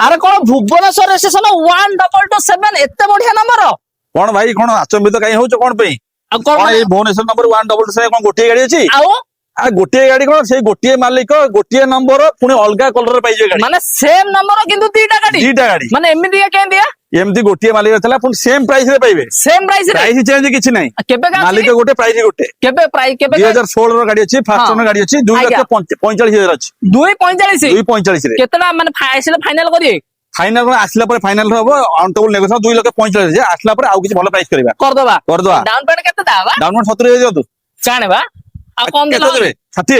আরে কোন ভুবনেশ্বর রেজিস্ট্রেশন 1227 এতে বঢ়িয়া নম্বর কোন ভাই কোন আচম্বিত কাই হଉଛ কোন ପାଇଁ আর কোন কোন এই ভୁବନେଶ୍ୱର ନମ୍ବର 177 কোন ଗୋଟିଏ ଗାଡି ଅଛି আও আর ଗୋଟିଏ ଗାଡି কোন সেই ଗୋଟିଏ ମାଲିକ ଗୋଟିଏ ନମ୍ବର ପୁଣି ଅଲଗା କଲର ପାଇଯିବେ ଗାଡି মানে সেম নম্বর কিন্তু দুইটা গাড়ি ଦିଟା ଗାଡି মানে এমনি কেন্দিয়া ଏମିତି ଗୋଟିଏ ମାଲିକ ଥିଲା ପୁଣି ସେମ ପ୍ରାଇସ ରେ ପାଇବେ সেম প্রাইস রে ପ୍ରାଇସ ଚେଞ୍ଜ କିଛି ନାହିଁ কেবে গা ମାଲିକ ଗୋଟେ ପ୍ରାଇସ ଗୋଟେ কেবে প্রাইস কেবে 2016 ର ଗାଡି ଅଛି ଫାଷ୍ଟ ଓନର ଗାଡି ଅଛି 2,45,000 ଅଛି 245 2,45 ରେ কেতনা মানে আসলে ফাইনাল করি ফাইনাল কোন আসলা পরে ফাইনাল হবো অনটেবল নেগোসিয়েশন 2,45,000 যে আসলা পরে ଆଉ କିଛି ଭଲ ପ୍ରାଇସ କରିବା করদবা କରିଦବା ডাউন পেমেন্ট কেতে দাবা ডাউন পেমেন্ট 70,000 ଦିଅନ୍ତୁ জানে বা আর কম କେତେ দিলা ଦେବେ 60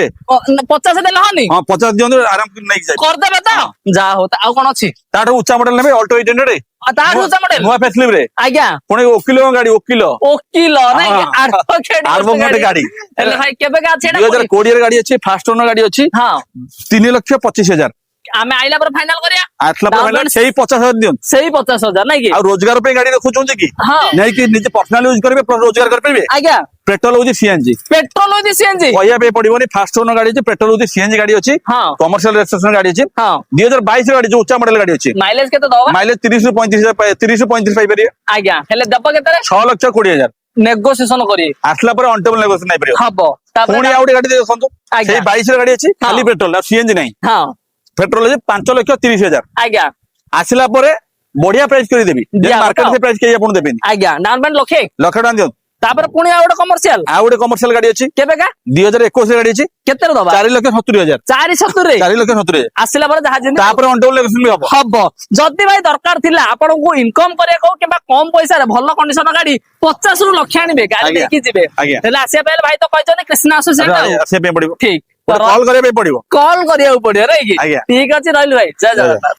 50 দেলা হনি ହଁ 50 ଦିଅନ୍ତୁ ଆରାମ କରି ନେଇକି ଯାଇ করদবা তো যা হোতা ଆଉ কোন ଅଛି ତାଠୁ ଉଚ୍ଚା ମଡେଲ ନେବେ ଅଲ୍ଟୋ 800 তার উঁচা মডেল ନୂଆ ଫେସଲିଭ ରେ আজ্ঞା ପୁଣି ଓକିଲ ଗାଡି ଓକିଲ ওকিল নাই হ্যাঁ। আডভোকেট ଗାଡି ହେଲେ ଭାଇ କେବେ କା ଅଛି 2020 ରେ ଗାଡି ଅଛି ଫାଷ୍ଟ ଓନର ଗାଡି ଅଛି ହଁ 3,25,000 ଆମେ ଆଇଲା ପରେ ଫାଇନାଲ କରିବା ଆସିଲା ପରେ Down final ସେଇ 50,000 ଦିଅନ୍ତୁ ସେଇ 50,000 ନାଇଁ କି ଆଉ ରୋଜଗାର ପାଇଁ ଗାଡି ରଖୁଛନ୍ତି କି ହଁ ନେଇକି ନିଜେ ପର୍ସନାଲ ୟୁଜ କରିବେ ରୋଜଗାର କରିପାରିବେ ଆଜ୍ଞା ପେଟ୍ରୋଲ ହଉଛି ସିଏନଜି পেট্রোল হইছে সিএনজি କହିବା ପାଇଁ ପଡିବନି ଫାଷ୍ଟ ଓନର ଗାଡି ଅଛି ପେଟ୍ରୋଲ ହଉଛି ସିଏନଜି ଗାଡି ଅଛି ହଁ କମର୍ସିଆଲ ରେଜିଷ୍ଟ୍ରେସନ ଗାଡି ଅଛି ହଁ 2022 ର ଗାଡି ଯୋଉ ଉଚ୍ଚା ମଡେଲ ଗାଡି ଅଛି ମାଇଲେଜ କେତେ ଦବା ମାଇଲେଜ 30 ରୁ 35 ପାଇପାରିବେ ଆଜ୍ଞା ହେଲେ ଦବ କେତେ 6,20,000 ନେଗୋସିଏସନ କରି ଆସିଲା ପରେ ଅଣ୍ଟେବଲ ନେଗୋସିଏସନ ନେଇପାରିବ ହବ ତାପରେ ପୁଣି ଆଉ ଗୋଟେ ଗାଡି ଦେଖନ୍ତୁ ଆଜ୍ଞା। ସେଇ 22 ର ଗାଡି ଅଛି ଖାଲି ହଁ। ପେଟ୍ରୋଲ ଆଉ ସିଏନଜି ନାହିଁ ହଁ ପେଟ୍ରୋଲ ଅଛି 5,30,000 ଆଜ୍ଞା ଆସିଲା ପରେ ବଢିଆ ପ୍ରାଇସ୍ କରିଦେବି ଦିଆ ମାର୍କେଟ ହବ ସେ ପ୍ରାଇସ୍ କେହି ଆପଣ ଦେବେନି ଆଜ୍ଞା ଡାଉନ ପେମେଣ୍ଟ ଲକ୍ଷେ 1,00,000 ଟଙ୍କା ଦିଅନ୍ତୁ ତାପରେ ପୁଣି ଆଉ ଗୋଟେ କମର୍ସିଆଲ ଆଉ ଗୋଟେ କମର୍ସିଆଲ ଗାଡି ଅଛି କେବେ କା 2021 ର ଗାଡି ଅଛି କେତେ ଦବା 4,70,000 470 4,70,000 ଆସିଲା ପରେ ଯାହା ଯେମିତି ତାପରେ ଅଣ୍ଟେବଲ ନେଗୋସିଏସନ ବି ହବ ହବ ଯଦି ଭାଇ ଦରକାର ଥିଲା ଆପଣଙ୍କୁ ଇନକମ କରିବାକୁ କିମ୍ବା କମ ପଇସାରେ ଭଲ କଣ୍ଡିସନ ଗାଡି 50 ରୁ ଲକ୍ଷ ଆଣିବେ ଗାଡି ଆଜ୍ଞା। ନେଇକି ଯିବେ ଆଜ୍ଞା। ହେଲେ ଆସିବା ପାଇଁ ଭାଇ ତ କହିଛନ୍ତି କ୍ରିଷ୍ଣା ଆସୋସିଏଟ ଆସିବା ପାଇଁ ପଡିବ ଠିକ କଲ କରିବା ପାଇଁ ପଡିବ କଲ୍ କରିବାକୁ ପଡିବ ନାଇଁ କି ଆଜ୍ଞା। ଠିକ ଅଛି ରହିଲି ଭାଇ ଜୟ ଜଗନ୍ନାଥ